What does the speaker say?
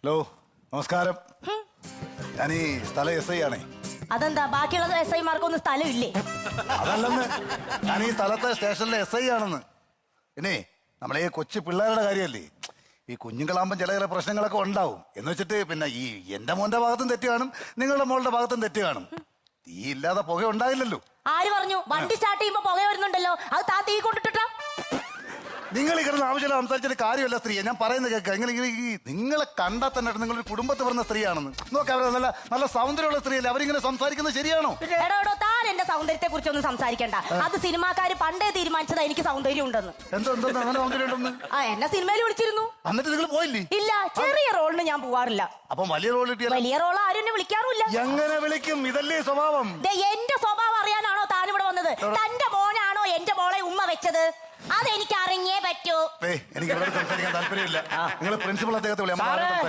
Hello, നമസ്കാരം. ഞാൻ ഈ സ്ഥല എസ് ഐ ആണേ. അതെന്താ ബാക്കിയുള്ള എസ് ഐമാർക്കൊന്നും സ്ഥലമില്ലേ? അതല്ലെന്ന്, ഞാൻ ഈ സ്ഥലത്തെ സ്റ്റേഷനിലെ എസ് ഐ ആണെന്ന്. പിന്നെ നമ്മളെ ഈ കൊച്ചു പിള്ളേരുടെ കാര്യമല്ലേ, ഈ കുഞ്ഞുങ്ങളാകുമ്പോൾ ചില ചില പ്രശ്നങ്ങളൊക്കെ ഉണ്ടാവും. എന്ന് വെച്ചിട്ട് പിന്നെ ഈ എന്റെ മോന്റെ ഭാഗത്തും തെറ്റ് കാണും, നിങ്ങളുടെ മോളുടെ ഭാഗത്തും തെറ്റ് കാണും. തീ ഇല്ലാതെ പുക ഉണ്ടായില്ലല്ലോ. ആര് പറഞ്ഞു? വണ്ടി സ്റ്റാർട്ട് ചെയ്യുമ്പോ പുക വരുന്നുണ്ടല്ലോ, അത് താ തീ കൊണ്ടിട്ടാ. നിങ്ങൾ ഈ കിടന്ന് ആവശ്യമില്ല സംസാരിച്ചിട്ട് കാര്യമല്ല സ്ത്രീയെ. ഞാൻ പറയുന്നത് കേൾക്കുക. നിങ്ങളെ കണ്ടാൽ തന്നെ നിങ്ങളൊരു കുടുംബത്തിൽ പറഞ്ഞ സ്ത്രീയാണെന്ന് നോക്കാം. അവർ നല്ല നല്ല സൗന്ദര്യമുള്ള സ്ത്രീയല്ലേ, അവരിങ്ങനെ സംസാരിക്കുന്നത് ശരിയാണോ? എടോ താൻ എന്റെ സൗന്ദര്യത്തെ കുറിച്ചൊന്നും സംസാരിക്കണ്ട. അത് സിനിമാക്കാര് പണ്ടേ തീരുമാനിച്ചതാ എനിക്ക് സൗന്ദര്യം ഉണ്ടെന്ന്. എന്തോ അങ്ങനെ സൗന്ദര്യം ഉണ്ടെന്ന്? എന്നെ സിനിമയിൽ വിളിച്ചിരുന്നു. എന്നിട്ട് നിങ്ങൾ പോയില്ലേ? ഇല്ല, ചെറിയ റോളിന് ഞാൻ പോവാറില്ല. അപ്പൊ വലിയ റോൾ കിട്ടിയാൽ? വലിയ റോൾ ആരും എന്നെ വിളിക്കാറില്ല. എങ്ങനെ വിളിക്കും? ഇതല്ലേ സ്വഭാവം. എന്റെ സ്വഭാവം അറിയാനാണോ താൻ ഇവിടെ വന്നത്? തന്റെ മോനാണോ എന്റെ മോളെ ഉമ്മ വെച്ചത്? അതെനിക്ക് അറിഞ്ഞേ പറ്റൂ. എനിക്ക് ഇവിടെ സംസാരിക്കാൻ താല്പര്യമില്ല. നിങ്ങൾ പ്രിൻസിപ്പൾ അദ്ദേഹത്തെ വിളിയാ.